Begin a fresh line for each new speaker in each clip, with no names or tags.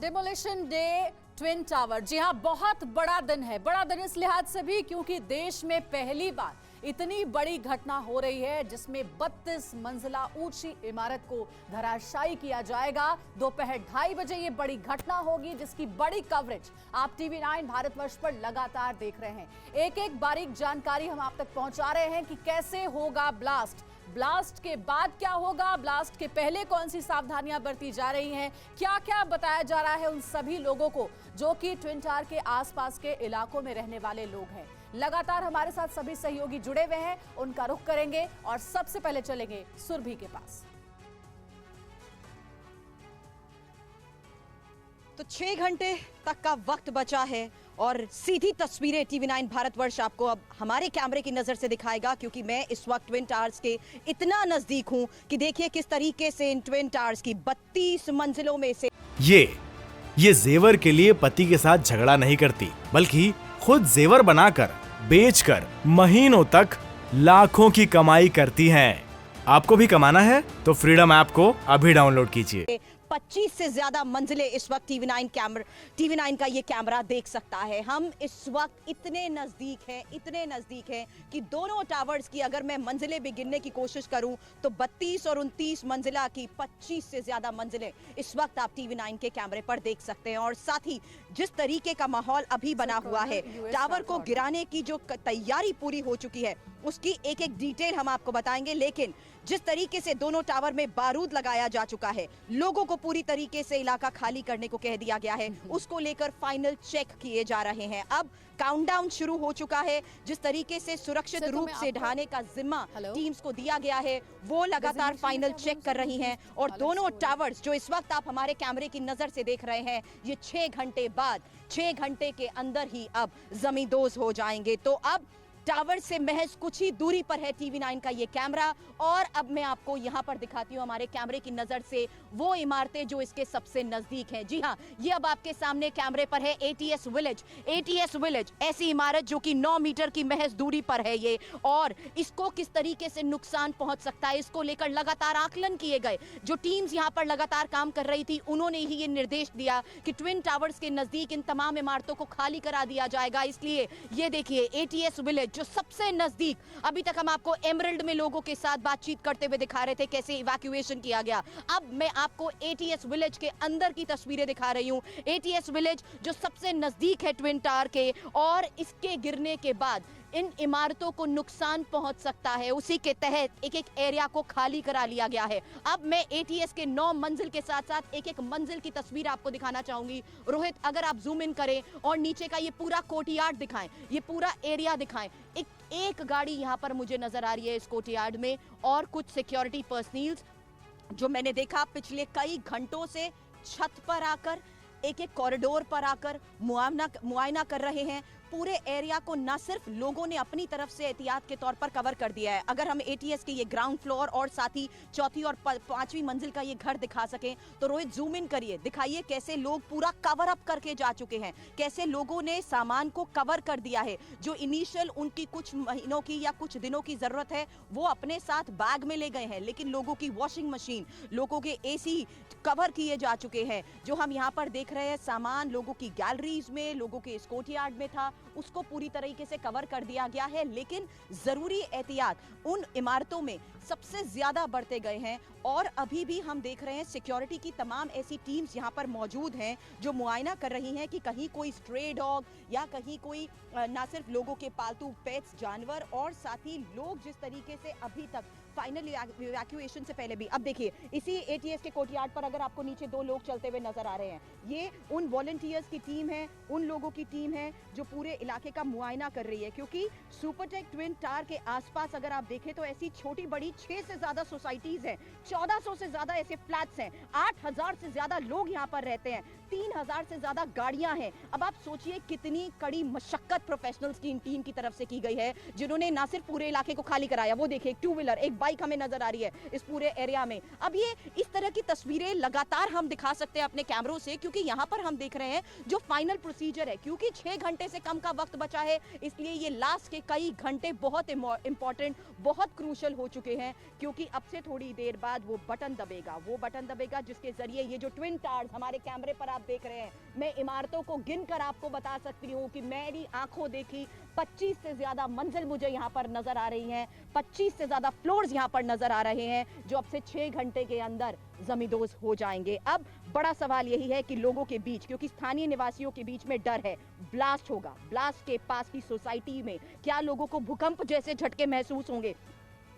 Demolition day twin tower. जी हां, बहुत बड़ा दिन है। बड़ा दिन इस लिहाज से भी क्योंकि देश में पहली बार इतनी बड़ी घटना हो रही है जिसमें 32 मंजिला ऊंची इमारत को धराशायी किया जाएगा। दोपहर 2:30 बजे ये बड़ी घटना होगी जिसकी बड़ी कवरेज आप टीवी 9 भारतवर्ष पर लगातार देख रहे हैं। एक एक बारीक जानकारी हम आप तक पहुंचा रहे हैं कि कैसे होगा ब्लास्ट, ब्लास्ट के बाद क्या होगा, ब्लास्ट के पहले कौन सी सावधानियां बरती जा रही हैं, क्या क्या बताया जा रहा है उन सभी लोगों को जो कि ट्विन टावर के आसपास के इलाकों में रहने वाले लोग हैं। लगातार हमारे साथ सभी सहयोगी जुड़े हुए हैं, उनका रुख करेंगे और सबसे पहले चलेंगे सुरभि के पास।
तो 6 घंटे तक का वक्त बचा है और सीधी तस्वीरें टीवी 9 भारतवर्ष आपको अब हमारे कैमरे की नजर से दिखाएगा, क्योंकि मैं इस वक्त ट्विन टावर्स के इतना नजदीक हूं कि देखिए किस तरीके से इन ट्विन टावर्स की 32 मंजिलों में से
ये जेवर के लिए पति के साथ झगड़ा नहीं करती, बल्कि खुद जेवर बनाकर बेचकर महीनों तक लाखों की कमाई करती हैं। आपको भी कमाना है तो फ्रीडम ऐप को अभी डाउनलोड कीजिए।
25 से ज्यादा मंजिलें इस वक्त टीवी 9 का ये कैमरा देख सकता है। हम इस वक्त इतने नजदीक हैं कि दोनों टावर्स की अगर मैं मंजिलें भी गिनने की कोशिश करूं तो 32 और 29 मंजिला की 25 से ज्यादा मंजिलें इस वक्त आप टीवी 9 के कैमरे पर देख सकते हैं। और साथ ही जिस तरीके का माहौल अभी बना हुआ है, टावर को गिराने की जो तैयारी पूरी हो चुकी है उसकी एक एक डिटेल हम आपको बताएंगे। लेकिन जिस तरीके से दोनों टावर में बारूद लगाया जा चुका है, लोगों को पूरी तरीके से इलाका खाली करने को कह दिया गया है, उसको लेकर फाइनल चेक किए जा रहे हैं। अब काउंटडाउन शुरू हो चुका है। जिस तरीके से सुरक्षित रूप से ढाने का जिम्मा टीम्स को दिया गया है वो लगातार फाइनल चेक कर रही हैं। और दोनों टावर्स जो इस वक्त आप हमारे कैमरे की नजर से देख रहे हैं, ये 6 घंटे बाद 6 घंटे के अंदर ही अब जमींदोज हो जाएंगे। तो अब टावर से महज कुछ ही दूरी पर है टीवी 9 का ये कैमरा। और अब मैं आपको यहां पर दिखाती हूं हमारे कैमरे की नजर से वो इमारतें जो इसके सबसे नजदीक हैं। जी हां, ये अब आपके सामने कैमरे पर है एटीएस विलेज, ऐसी इमारत जो कि 9 मीटर की महज दूरी पर है ये। और इसको किस तरीके से नुकसान पहुंच सकता है, इसको लेकर लगातार आकलन किए गए। जो टीम्स यहां पर लगातार काम कर रही थी उन्होंने ही ये निर्देश दिया कि ट्विन टावर्स के नजदीक इन तमाम इमारतों को खाली करा दिया जाएगा। इसलिए ये देखिए एटीएस विलेज जो सबसे नजदीक, अभी तक हम आपको एमरल्ड में लोगों के साथ बातचीत करते हुए दिखा रहे थे कैसे इवैक्यूएशन किया गया। अब मैं आपको एटीएस विलेज के अंदर की तस्वीरें दिखा रही हूं। एटीएस विलेज जो सबसे नजदीक है ट्विन टावर के, और इसके गिरने के बाद इन इमारतों को नुकसान पहुंच सकता है, उसी के तहत एक एक एरिया को खाली करा लिया गया है। अब मैं एटीएस के 9 मंजिल के साथ साथ एक एक मंजिल की तस्वीर आपको दिखाना चाहूंगी। रोहित, अगर आप जूम इन करें और नीचे का ये पूरा कोर्टयार्ड दिखाएं, ये पूरा एरिया दिखाएं। एक गाड़ी यहां पर मुझे नजर आ रही है इस कोर्टयार्ड में, और कुछ सिक्योरिटी पर्सनल्स जो मैंने देखा पिछले कई घंटों से छत पर आकर एक एक कॉरिडोर पर आकर मुआयना कर रहे हैं। पूरे एरिया को ना सिर्फ लोगों ने अपनी तरफ से एहतियात के तौर पर कवर कर दिया है। अगर हम एटीएस के ये ग्राउंड फ्लोर और साथ ही चौथी और 5वीं मंजिल का ये घर दिखा सकें तो रोहित जूम इन करिए, दिखाइए कैसे लोग पूरा कवर अप करके जा चुके हैं, कैसे लोगों ने सामान को कवर कर दिया है। जो इनिशियल उनकी कुछ महीनों की या कुछ दिनों की जरूरत है वो अपने साथ बैग में ले गए हैं, लेकिन लोगों की वॉशिंग मशीन, लोगों के एसी कवर किए जा चुके हैं। जो हम यहाँ पर देख रहे हैं सामान लोगों की गैलरीज में, लोगों के कोर्टयार्ड में था, उसको पूरी तरीके से कवर कर दिया गया है। लेकिन जरूरी एहतियात उन इमारतों में सबसे ज्यादा बढ़ते गए हैं। और अभी भी हम देख रहे हैं सिक्योरिटी की तमाम ऐसी टीम्स यहाँ पर मौजूद हैं जो मुआयना कर रही हैं कि कहीं कोई स्ट्रे डॉग या कहीं कोई ना सिर्फ लोगों के पालतू पेट्स जानवर, और साथ ही लोग जिस तरीके से अभी तक फाइनल इवैक्यूएशन से पहले भी, अब देखिए इसी एटीएस के कोर्टयार्ड पर अगर आपको नीचे 2 लोग चलते हुए नजर आ रहे हैं, ये उन वॉलंटियर्स की टीम है, उन लोगों की टीम है जो पूरे इलाके का मुआयना कर रही है। क्योंकि सुपरटेक ट्विन टावर के आसपास अगर आप देखें तो ऐसी छोटी बड़ी 6 से ज्यादा सोसाइटीज हैं, 1400 से ज्यादा ऐसे फ्लैट्स हैं, 8000 से ज्यादा लोग यहाँ पर रहते हैं, 3000 से ज्यादा गाड़ियां हैं। अब आप सोचिए कितनी कड़ी मशक्कत प्रोफेशनल्स की इन टीम की तरफ से की गई है, जिन्होंने ना सिर्फ पूरे इलाके को खाली कराया, वो देखिए एक 2 व्हीलर, एक बाइक बाइक हमें नजर आ रही है इस पूरे एरिया में। अब ये इस तरह की तस्वीरें लगातार हम दिखा सकते हैं अपने कैमरों से, क्योंकि यहाँ पर हम देख रहे हैं जो फाइनल प्रोसीजर है, क्योंकि 6 घंटे से कम का वक्त बचा है, इसलिए ये लास्ट के कई घंटे बहुत इंपॉर्टेंट, बहुत क्रूशल हो चुके हैं, क्योंकि अब से थोड़ी देर बाद वो बटन दबेगा जिसके जरिए ये जो ट्विन टावर्स हमारे कैमरे पर आप देख रहे हैं, मैं इमारतों को गिनकर आपको बता सकती हूँ कि मेरी आंखों देखी 25 से ज्यादा मंजिल मुझे यहाँ पर नजर आ रही हैं, 25 से ज्यादा फ्लोर्स यहाँ पर नजर आ रहे हैं, जो अब से 6 घंटे के अंदर जमींदोज हो जाएंगे। अब बड़ा सवाल यही है कि लोगों के बीच, क्योंकि स्थानीय निवासियों के बीच में डर है, ब्लास्ट होगा, ब्लास्ट के पास की सोसाइटी में क्या लोगों को भूकंप जैसे झटके महसूस होंगे,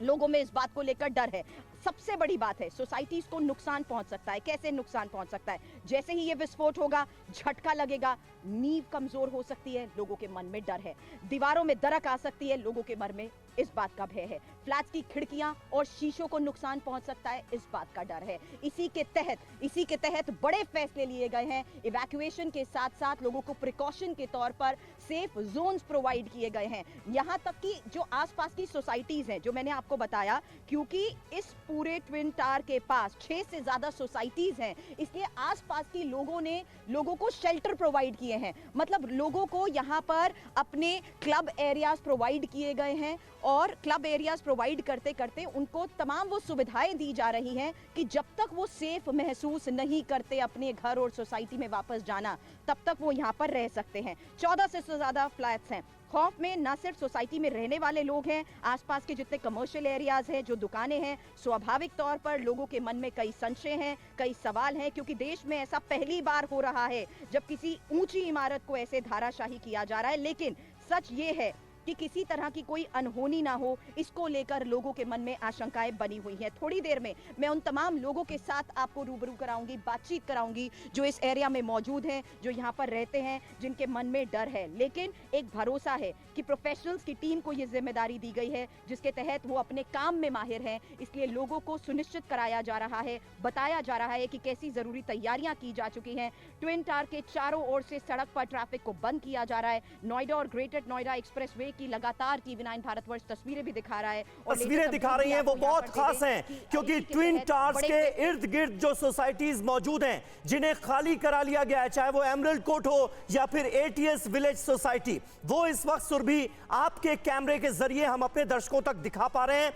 लोगों में इस बात को लेकर डर है। सबसे बड़ी बात है, सोसाइटीज को नुकसान पहुंच सकता है। कैसे नुकसान पहुंच सकता है? जैसे ही ये विस्फोट होगा, झटका लगेगा, नींव कमजोर हो सकती है, लोगों के मन में डर है, दीवारों में दरक आ सकती है, लोगों के मन में इस बात का भय है, फ्लैट्स की खिड़कियां और शीशों को नुकसान पहुंच सकता है, इस बात का डर है। इसी के तहत बड़े फैसले लिए गए हैं। इवैक्यूएशन के साथ साथ लोगों को प्रिकॉशन के तौर पर सेफ जोन्स प्रोवाइड किए गए हैं। यहां तक कि जो आसपास की सोसाइटीज हैं, जो मैंने आपको बताया, क्योंकि इस पूरे ट्विन टावर के पास 6 से ज्यादा सोसाइटीज हैं, इसलिए आसपास की लोगों को शेल्टर प्रोवाइड किए हैं। मतलब लोगों को यहां पर अपने क्लब एरियाज प्रोवाइड किए गए हैं, और क्लब एरियाज प्रोवाइड करते करते उनको तमाम वो सुविधाएं दी जा रही हैं कि जब तक वो सेफ महसूस नहीं करते अपने घर और सोसाइटी में वापस जाना, तब तक वो यहाँ पर रह सकते हैं। 14 से ज्यादा फ्लैट्स हैं। खौफ में न सिर्फ सोसाइटी में रहने वाले लोग हैं, आसपास के जितने कमर्शियल एरियाज हैं, जो दुकानें हैं, स्वाभाविक तौर पर लोगों के मन में कई संशय हैं, कई सवाल हैं, क्योंकि देश में ऐसा पहली बार हो रहा है जब किसी ऊंची इमारत को ऐसे धाराशाही किया जा रहा है। लेकिन सच ये है कि किसी तरह की कोई अनहोनी ना हो, इसको लेकर लोगों के मन में आशंकाएं बनी हुई हैं। थोड़ी देर में मैं उन तमाम लोगों के साथ आपको रूबरू कराऊंगी, बातचीत कराऊंगी, जो इस एरिया में मौजूद हैं, जो यहाँ पर रहते हैं, जिनके मन में डर है। लेकिन एक भरोसा है कि प्रोफेशनल्स की टीम को ये जिम्मेदारी दी गई है, जिसके तहत वो अपने काम में माहिर हैं, इसलिए लोगों को सुनिश्चित कराया जा रहा है, बताया जा रहा है कि कैसी जरूरी तैयारियां की जा चुकी हैं। ट्विन टावर के चारों ओर से सड़क पर ट्रैफिक को बंद किया जा रहा है। नोएडा और ग्रेटर नोएडा एक्सप्रेसवे की लगातार TV9 भारतवर्ष तस्वीरें भी दिखा रहा है, और
तस्वीरें दिखा रही हैं वो बहुत खास हैं, क्योंकि ट्विन टावर्स के इर्द गिर्द जो सोसाइटीज मौजूद हैं, जिन्हें खाली करा लिया गया है, चाहे वो एमरल्ड कोर्ट हो या फिर ATS विलेज सोसाइटी, वो इस वक्त सुरभि आपके कैमरे के जरिए हम अपने दर्शकों तक दिखा पा रहे हैं।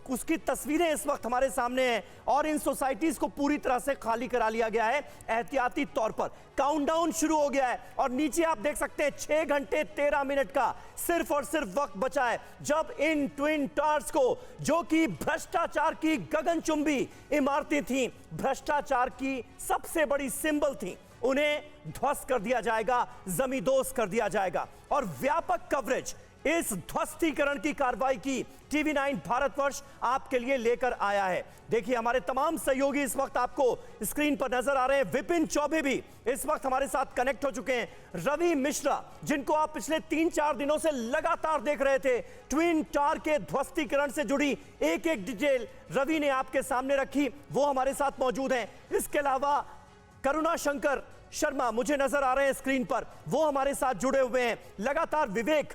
उसकी तस्वीरें इस वक्त हमारे सामने हैं, और इन सोसाइटीज को पूरी तरह से खाली करा लिया गया है एहतियाती तौर पर। काउंटडाउन शुरू हो गया है, और नीचे आप देख सकते हैं 6 घंटे 13 मिनट का सिर्फ और सिर्फ वक्त बचा है, जब इन ट्विन टावर्स को, जो कि भ्रष्टाचार की गगनचुंबी इमारतें थीं, भ्रष्टाचार की सबसे बड़ी सिंबल थी, उन्हें ध्वस्त कर दिया जाएगा, जमींदोज कर दिया जाएगा। और व्यापक कवरेज इस ध्वस्तीकरण की कार्रवाई की TV9 भारतवर्ष आपके लिए लेकर आया है। देखिए, हमारे तमाम सहयोगी इस वक्त आपको स्क्रीन पर नजर आ रहे हैं। विपिन चौबे भी इस वक्त हमारे साथ कनेक्ट हो चुके हैं। रवि मिश्रा, जिनको आप पिछले 3-4 दिनों से लगातार देख रहे थे, ट्विन टावर के ध्वस्तीकरण से जुड़ी एक एक डिटेल रवि ने आपके सामने रखी, वो हमारे साथ मौजूद हैं। इसके अलावा करुणा शंकर शर्मा मुझे नजर आ रहे हैं स्क्रीन पर, वो हमारे साथ जुड़े हुए हैं। लगातार विवेक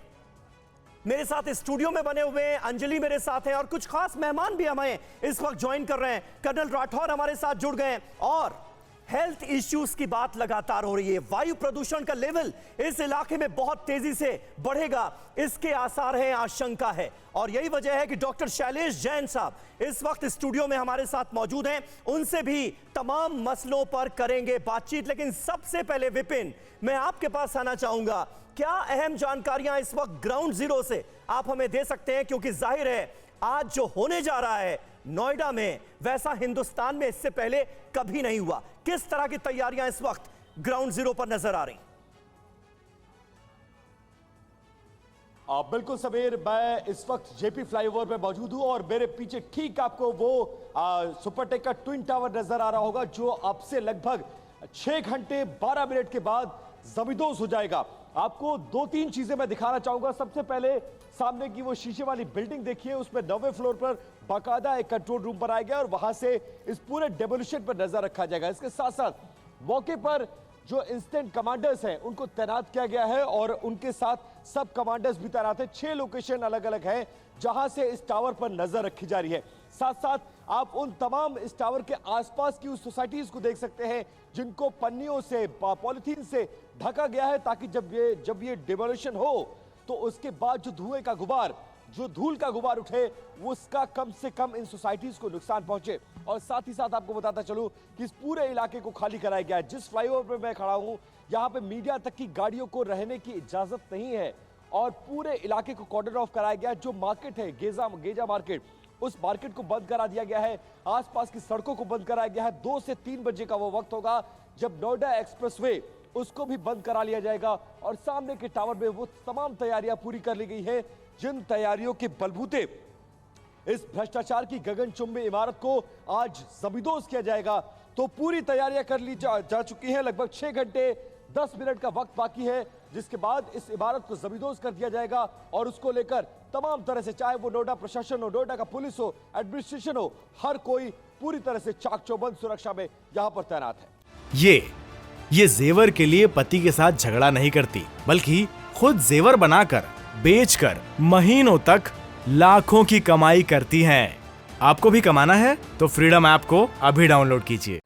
मेरे साथ स्टूडियो में बने हुए हैं, अंजलि मेरे साथ हैं, और कुछ खास मेहमान भी हमें इस वक्त ज्वाइन कर रहे हैं। कर्नल राठौर हमारे साथ जुड़ गए हैं, और हेल्थ इश्यूज की बात लगातार हो रही है। वायु प्रदूषण का लेवल इस इलाके में बहुत तेजी से बढ़ेगा, इसके आसार हैं, आशंका है, और यही वजह है कि डॉक्टर शैलेश जैन साहब इस वक्त स्टूडियो में हमारे साथ मौजूद हैं। उनसे भी तमाम मसलों पर करेंगे बातचीत। लेकिन सबसे पहले विपिन, मैं आपके पास आना चाहूंगा, क्या अहम जानकारियां इस वक्त ग्राउंड जीरो से आप हमें दे सकते हैं? क्योंकि जाहिर है आज जो होने जा रहा है नोएडा में, वैसा हिंदुस्तान में इससे पहले कभी नहीं हुआ। किस तरह की तैयारियां इस वक्त ग्राउंड जीरो पर नजर आ रही?
बिल्कुल समीर, मैं इस वक्त जेपी फ्लाईओवर पे मौजूद हूं, और मेरे पीछे ठीक आपको वो सुपरटेक का ट्विन टावर नजर आ रहा होगा, जो अब से लगभग 6 घंटे 12 मिनट के बाद जमींदोज हो जाएगा। आपको 2-3 चीजें मैं दिखाना चाहूंगा। सबसे पहले सामने की वो शीशे वाली बिल्डिंग देखिए, उसमें 9वें फ्लोर पर बाकायदा एक कंट्रोल रूम बनाया गया, और वहां से इस पूरे डेमोलिशन पर नजर रखा जाएगा। इसके साथ साथ मौके पर जो इंस्टेंट कमांडर्स हैं उनको तैनात किया गया है, और उनके साथ सब कमांडर्स भी तैनात हैं। 6 लोकेशन अलग अलग हैं जहां से इस टावर पर नजर रखी जा रही है। साथ साथ आप उन तमाम इस टावर के आसपास की उस सोसाइटीज को देख सकते हैं जिनको पन्नियों से, पॉलिथीन से ढका गया है, ताकि जब ये डिमोलिशन हो तो उसके बाद जो धुएं का गुबार, जो धूल का गुबार उठे, उसका कम से कम इन सोसाइटीज को नुकसान पहुंचे। और साथ ही साथ आपको बताता चलूं कि इस पूरे इलाके को खाली कराया गया है। जिस फ्लाईओवर पर मैं खड़ा हूं, यहां पे मीडिया तक की गाड़ियों को रहने की इजाजत नहीं है और पूरे इलाके को कॉर्डन ऑफ कराया गया है। जो मार्केट है गेजा मार्केट, उस मार्केट को बंद करा दिया गया है। आसपास की सड़कों को बंद कराया गया है। 2 से 3 बजे का वो वक्त होगा जब नोएडा एक्सप्रेसवे उसको भी बंद करा लिया जाएगा। और सामने के टावर में वो तमाम तैयारियां पूरी कर ली गई है जिन तैयारियों के बलबूते इस भ्रष्टाचार की गगनचुंबी इमारत को आज जमींदोज किया जाएगा। तो पूरी तैयारियां कर ली जा चुकी हैं। लगभग 6 घंटे 10 मिनट का वक्त बाकी है, जिसके बाद इस इमारत को जमींदोज कर दिया जाएगा। और उसको लेकर तमाम तरह से, चाहे वो नोएडा प्रशासन हो, नोएडा का पुलिस हो, एडमिनिस्ट्रेशन हो, हर कोई पूरी तरह से चाक चौबंद सुरक्षा में यहां पर तैनात है।
ये जेवर के लिए पति के साथ झगड़ा नहीं करती, बल्कि खुद जेवर बनाकर बेचकर महीनों तक लाखों की कमाई करती हैं। आपको भी कमाना है तो फ्रीडम ऐप को अभी डाउनलोड कीजिए।